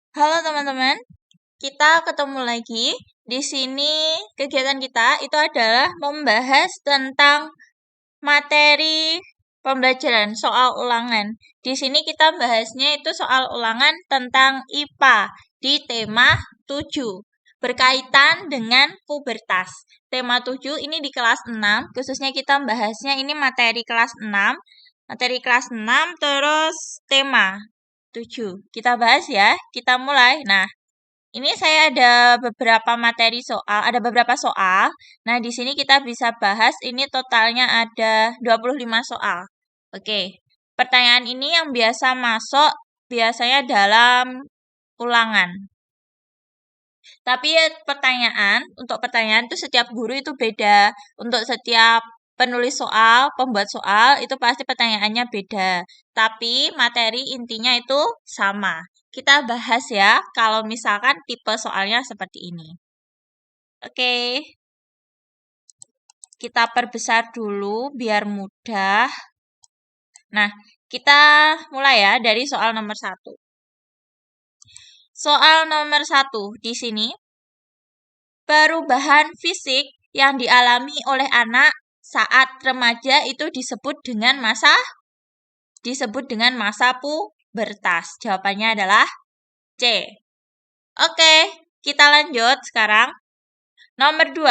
Halo teman-teman, kita ketemu lagi. Di sini kegiatan kita itu adalah membahas tentang materi pembelajaran soal ulangan. Di sini kita bahasnya itu soal ulangan tentang IPA di tema 7, berkaitan dengan pubertas. Tema 7 ini di kelas 6, khususnya kita bahasnya ini materi kelas 6. Materi kelas 6 terus tema 7. Kita bahas ya, kita mulai. Nah, ini saya ada beberapa materi soal, ada beberapa soal. Nah, di sini kita bisa bahas ini totalnya ada 25 soal. Oke. Pertanyaan ini yang biasa masuk biasanya dalam ulangan. Tapi untuk pertanyaan itu setiap guru itu beda. Untuk setiap penulis soal, pembuat soal, itu pasti pertanyaannya beda. Tapi materi intinya itu sama. Kita bahas ya, kalau misalkan tipe soalnya seperti ini. Oke, kita perbesar dulu biar mudah. Nah, kita mulai ya dari soal nomor 1. Soal nomor 1 di sini. Perubahan fisik yang dialami oleh anak saat remaja itu disebut dengan masa pubertas. Jawabannya adalah C. Oke, kita lanjut sekarang. Nomor 2.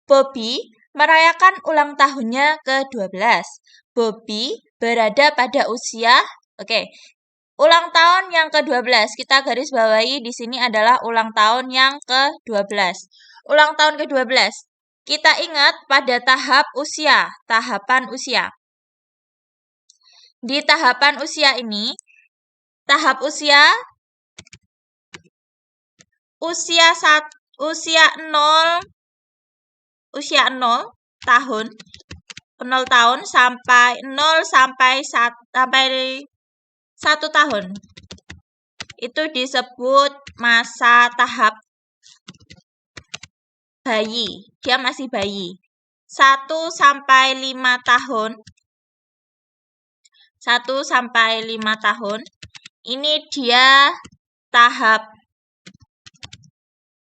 Bobby merayakan ulang tahunnya ke-12. Bobby berada pada usia ulang tahun yang ke-12. Kita garis bawahi di sini adalah ulang tahun yang ke-12. Ulang tahun ke-12. Kita ingat pada tahapan usia. Di tahapan usia ini, tahap usia 0 tahun, 0 tahun sampai 1 tahun. Itu disebut masa tahap bayi. Dia masih bayi. 1 sampai 5 tahun. 1 sampai 5 tahun. Ini dia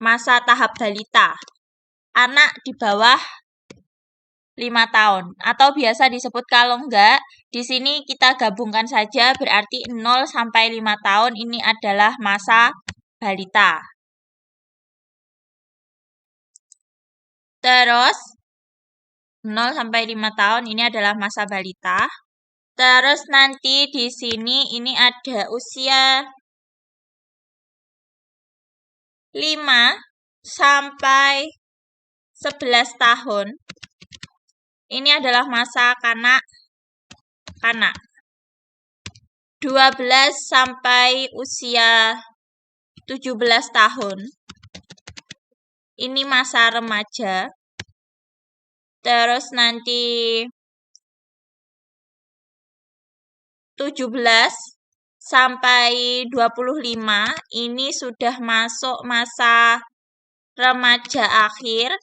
masa tahap balita. Anak di bawah 5 tahun. Atau biasa disebut kalau enggak, di sini kita gabungkan saja berarti 0 sampai 5 tahun ini adalah masa balita. Terus 0 sampai 5 tahun ini adalah masa balita. Terus nanti di sini ini ada usia 5 sampai 11 tahun. Ini adalah masa kanak. 12 sampai usia 17 tahun. Ini masa remaja. Terus nanti 17 sampai 25 ini sudah masuk masa remaja akhir,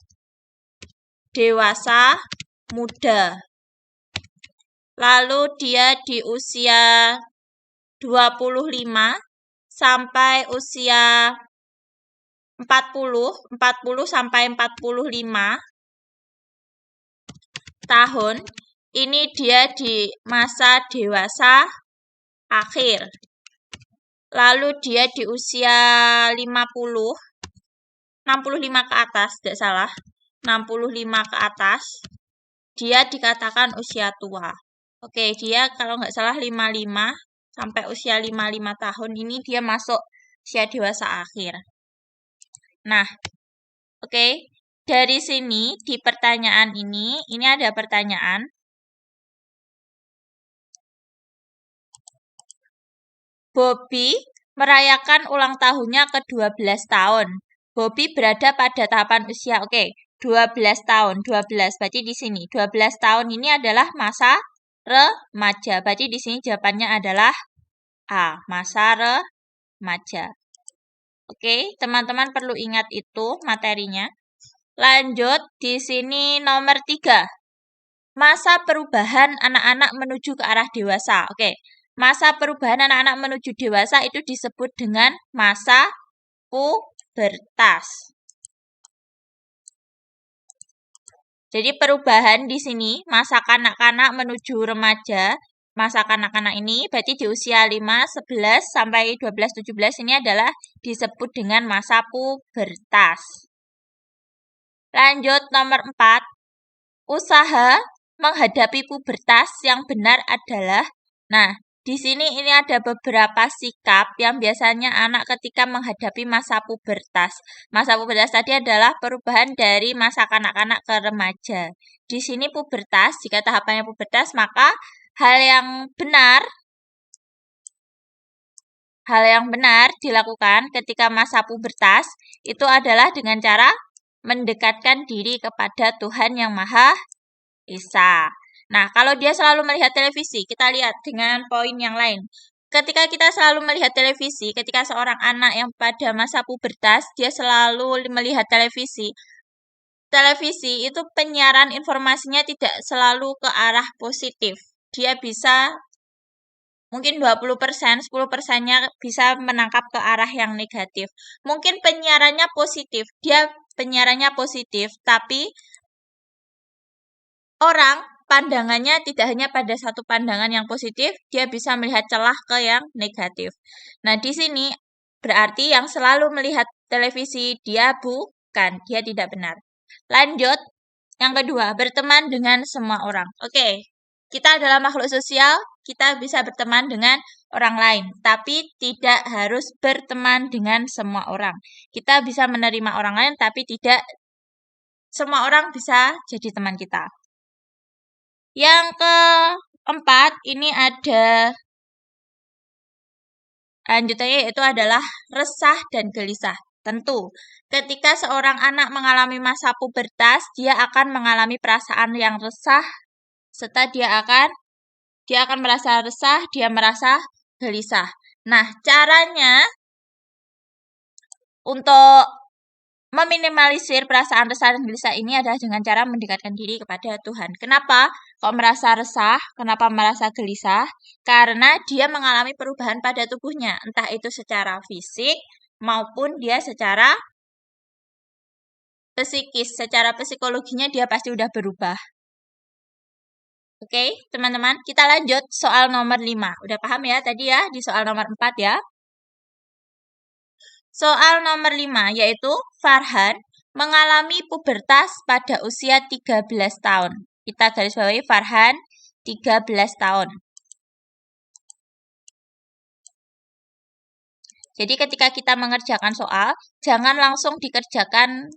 dewasa, muda. Lalu dia di usia 25 sampai usia 40 sampai 45 tahun. Ini dia di masa dewasa akhir. Lalu dia di usia 65 ke atas, tidak salah. 65 ke atas. Dia dikatakan usia tua. Oke, dia kalau nggak salah 55 sampai usia 55 tahun ini dia masuk usia dewasa akhir. Nah, oke. Dari sini di pertanyaan ini ada pertanyaan. Bobby merayakan ulang tahunnya ke-12 tahun. Bobby berada pada tahapan usia 12 tahun. 12 berarti di sini 12 tahun ini adalah masa remaja. Berarti di sini jawabannya adalah A, masa remaja. Oke, teman-teman perlu ingat itu materinya. Lanjut di sini nomor 3. Masa perubahan anak-anak menuju ke arah dewasa. masa perubahan anak-anak menuju dewasa itu disebut dengan masa pubertas. Jadi perubahan di sini masa kanak-kanak menuju remaja, masa kanak-kanak ini berarti di usia 5, 11 sampai 12, 17 ini adalah disebut dengan masa pubertas. Lanjut nomor 4. Usaha menghadapi pubertas yang benar adalah, nah, di sini ini ada beberapa sikap yang biasanya anak ketika menghadapi masa pubertas. Masa pubertas tadi adalah perubahan dari masa kanak-kanak ke remaja. Di sini pubertas, jika tahapannya pubertas, maka hal yang benar dilakukan ketika masa pubertas itu adalah dengan cara mendekatkan diri kepada Tuhan Yang Maha Esa. Nah, kalau dia selalu melihat televisi, kita lihat dengan poin yang lain. Ketika kita selalu melihat televisi, ketika seorang anak yang pada masa pubertas, dia selalu melihat televisi. Televisi itu penyiaran informasinya tidak selalu ke arah positif. Dia bisa mungkin 20%, 10%-nya bisa menangkap ke arah yang negatif. Mungkin penyiarannya positif, tapi orang pandangannya tidak hanya pada satu pandangan yang positif, dia bisa melihat celah ke yang negatif. Nah, di sini berarti yang selalu melihat televisi dia tidak benar. Lanjut, yang kedua, berteman dengan semua orang. Oke, kita adalah makhluk sosial, kita bisa berteman dengan orang lain, tapi tidak harus berteman dengan semua orang. Kita bisa menerima orang lain, tapi tidak semua orang bisa jadi teman kita. Yang keempat, ini ada lanjutannya yaitu adalah resah dan gelisah. Tentu, ketika seorang anak mengalami masa pubertas, dia akan mengalami perasaan yang resah, serta dia akan merasa resah, dia merasa gelisah. Nah, caranya untuk meminimalisir perasaan resah dan gelisah ini adalah dengan cara mendekatkan diri kepada Tuhan. Kenapa kok merasa resah? Kenapa merasa gelisah? Karena dia mengalami perubahan pada tubuhnya, entah itu secara fisik maupun dia secara psikis. Secara psikologinya dia pasti udah berubah. Oke, teman-teman, kita lanjut soal nomor 5. Udah paham ya tadi ya di soal nomor 4 ya? Soal nomor 5 yaitu Farhan mengalami pubertas pada usia 13 tahun. Kita garis bawahi Farhan 13 tahun. Jadi ketika kita mengerjakan soal, jangan langsung dikerjakan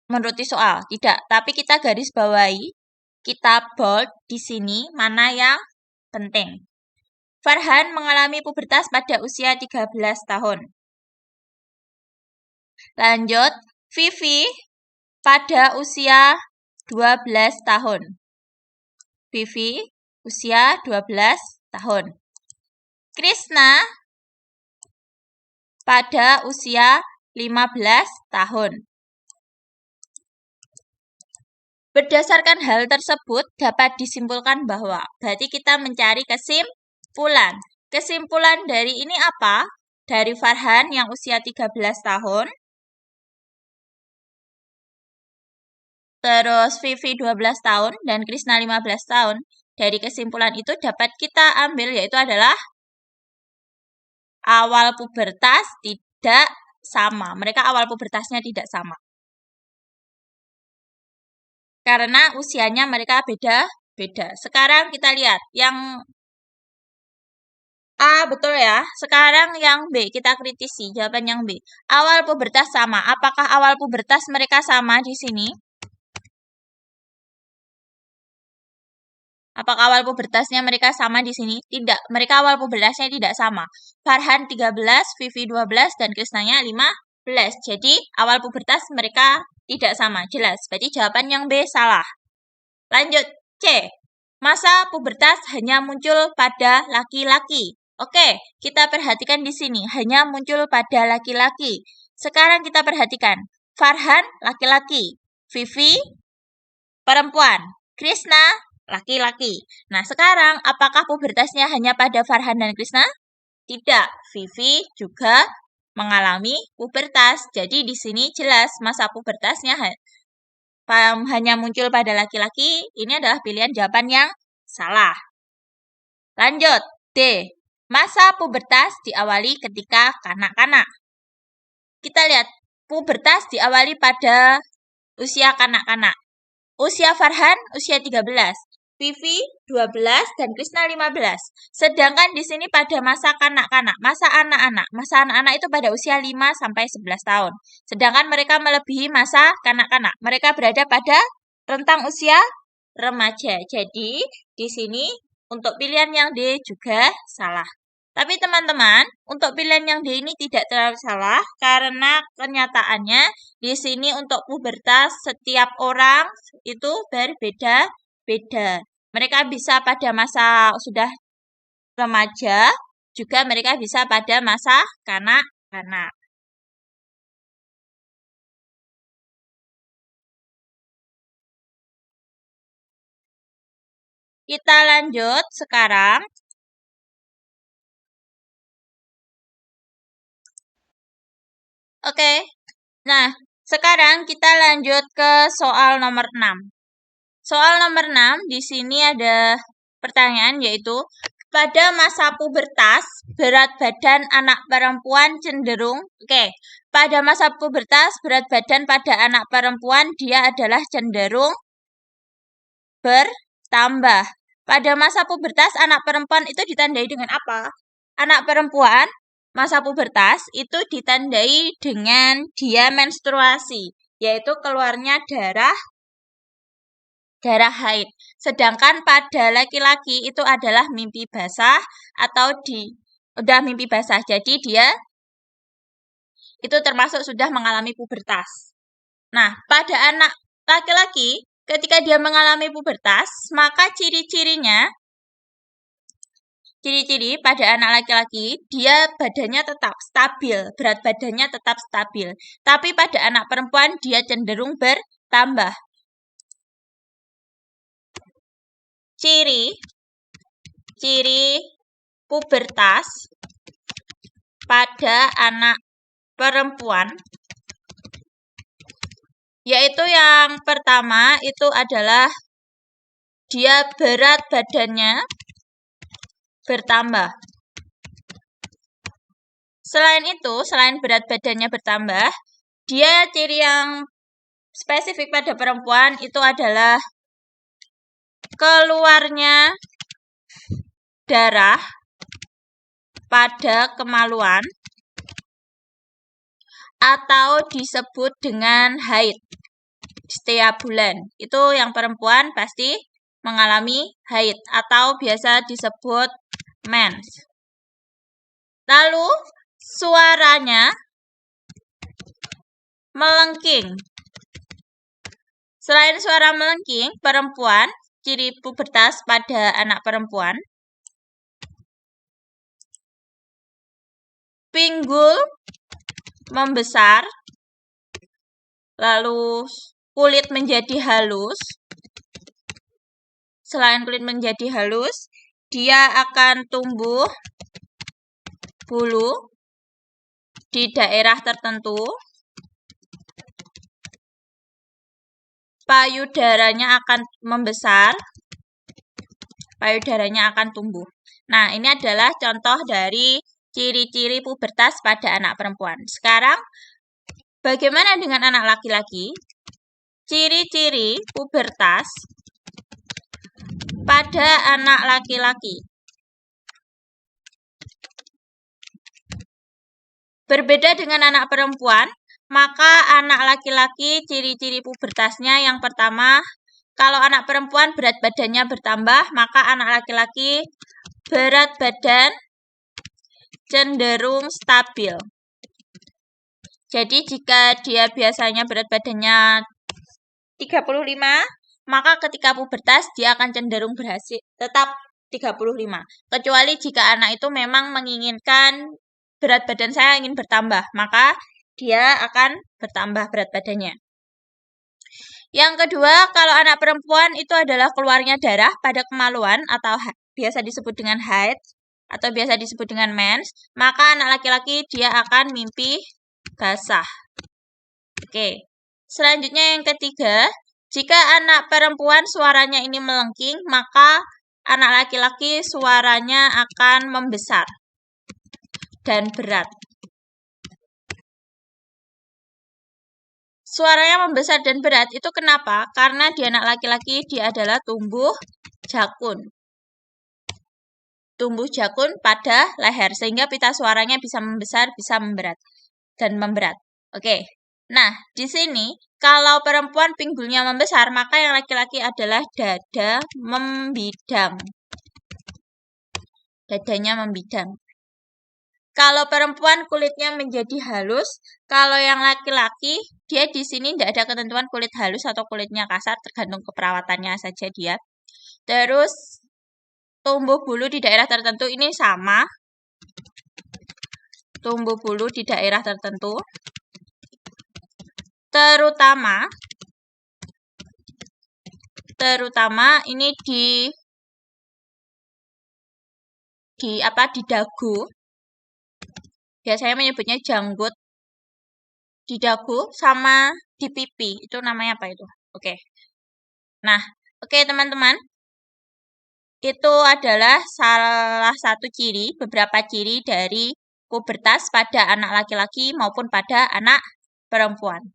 menuruti soal, tidak. Tapi kita garis bawahi, kita bold di sini mana yang penting. Farhan mengalami pubertas pada usia 13 tahun. Lanjut, Vivi pada usia 12 tahun. Vivi usia 12 tahun. Krishna pada usia 15 tahun. Berdasarkan hal tersebut dapat disimpulkan bahwa berarti kita mencari kesimpulan. Kesimpulan dari ini apa? Dari Farhan yang usia 13 tahun. Terus Vivi 12 tahun dan Krishna 15 tahun. Dari kesimpulan itu dapat kita ambil yaitu adalah awal pubertas tidak sama. Mereka awal pubertasnya tidak sama. Karena usianya mereka beda-beda. Sekarang kita lihat yang A betul ya. Sekarang yang B kita kritisi. Jawaban yang B. Awal pubertas sama. Apakah awal pubertas mereka sama di sini? Apakah awal pubertasnya mereka sama di sini? Tidak. Mereka awal pubertasnya tidak sama. Farhan 13, Vivi 12, dan Krisnanya 15. Jadi awal pubertas mereka tidak sama. Jelas. Berarti jawaban yang B salah. Lanjut. C. Masa pubertas hanya muncul pada laki-laki. Oke, kita perhatikan di sini. Hanya muncul pada laki-laki. Sekarang kita perhatikan. Farhan, laki-laki. Vivi, perempuan. Krishna, laki-laki. Nah, sekarang apakah pubertasnya hanya pada Farhan dan Krisna? Tidak, Vivi juga mengalami pubertas. Jadi di sini jelas masa pubertasnya hanya muncul pada laki-laki. Ini adalah pilihan jawaban yang salah. Lanjut, D. Masa pubertas diawali ketika kanak-kanak. Kita lihat, pubertas diawali pada usia kanak-kanak. Usia Farhan usia 13, Vivi 12, dan Krisna 15. Sedangkan di sini pada masa kanak-kanak, masa anak-anak. Masa anak-anak itu pada usia 5 sampai 11 tahun. Sedangkan mereka melebihi masa kanak-kanak. Mereka berada pada rentang usia remaja. Jadi, di sini untuk pilihan yang D juga salah. Tapi teman-teman, untuk pilihan yang D ini tidak terlalu salah karena kenyataannya di sini untuk pubertas setiap orang itu berbeda-beda. Mereka bisa pada masa sudah remaja, juga mereka bisa pada masa kanak-kanak. Kita lanjut sekarang. Oke. Nah, sekarang kita lanjut ke soal nomor 6. Soal nomor 6 di sini ada pertanyaan yaitu pada masa pubertas berat badan anak perempuan cenderung pada masa pubertas berat badan pada anak perempuan dia adalah cenderung bertambah. Pada masa pubertas anak perempuan itu ditandai dengan apa? Anak perempuan masa pubertas itu ditandai dengan dia menstruasi, yaitu keluarnya darah haid. Sedangkan pada laki-laki itu adalah mimpi basah atau udah mimpi basah. Jadi dia itu termasuk sudah mengalami pubertas. Nah, pada anak laki-laki ketika dia mengalami pubertas, maka ciri pada anak laki-laki, dia badannya tetap stabil, berat badannya tetap stabil. Tapi pada anak perempuan, dia cenderung bertambah. Ciri pubertas pada anak perempuan, yaitu yang pertama itu adalah dia berat badannya bertambah. Selain itu, selain berat badannya bertambah, dia ciri yang spesifik pada perempuan itu adalah keluarnya darah pada kemaluan atau disebut dengan haid setiap bulan. Itu yang perempuan pasti mengalami haid atau biasa disebut mens. Lalu suaranya melengking. Selain suara melengking, perempuan, ciri pubertas pada anak perempuan, pinggul membesar, lalu kulit menjadi halus. Selain kulit menjadi halus, dia akan tumbuh bulu di daerah tertentu. Payudaranya akan membesar, payudaranya akan tumbuh. Nah, ini adalah contoh dari ciri-ciri pubertas pada anak perempuan. Sekarang, bagaimana dengan anak laki-laki? Ciri-ciri pubertas pada anak laki-laki. Berbeda dengan anak perempuan, maka anak laki-laki ciri-ciri pubertasnya yang pertama, kalau anak perempuan berat badannya bertambah, maka anak laki-laki berat badan cenderung stabil. Jadi jika dia biasanya berat badannya 35, maka ketika pubertas dia akan cenderung tetap 35. Kecuali jika anak itu memang menginginkan berat badan saya ingin bertambah, maka dia akan bertambah berat badannya. Yang kedua, kalau anak perempuan itu adalah keluarnya darah pada kemaluan atau biasa disebut dengan haid atau biasa disebut dengan mens, maka anak laki-laki dia akan mimpi basah. Oke. Selanjutnya yang ketiga, jika anak perempuan suaranya ini melengking, maka anak laki-laki suaranya akan membesar dan berat. Suaranya membesar dan berat itu kenapa? Karena di anak laki-laki dia adalah tumbuh jakun. Tumbuh jakun pada leher sehingga pita suaranya bisa membesar, bisa memberat dan memberat. Oke. Nah, di sini kalau perempuan pinggulnya membesar, maka yang laki-laki adalah dada membidang. Dadanya membidang. Kalau perempuan kulitnya menjadi halus, kalau yang laki-laki dia di sini tidak ada ketentuan kulit halus atau kulitnya kasar, tergantung keperawatannya saja dia. Terus tumbuh bulu di daerah tertentu ini sama. Tumbuh bulu di daerah tertentu. Terutama ini di dagu. Biasanya menyebutnya janggut. Di dagu sama di pipi. Itu namanya apa itu? Oke. Nah, oke teman-teman. Itu adalah salah satu ciri, beberapa ciri dari pubertas pada anak laki-laki maupun pada anak perempuan.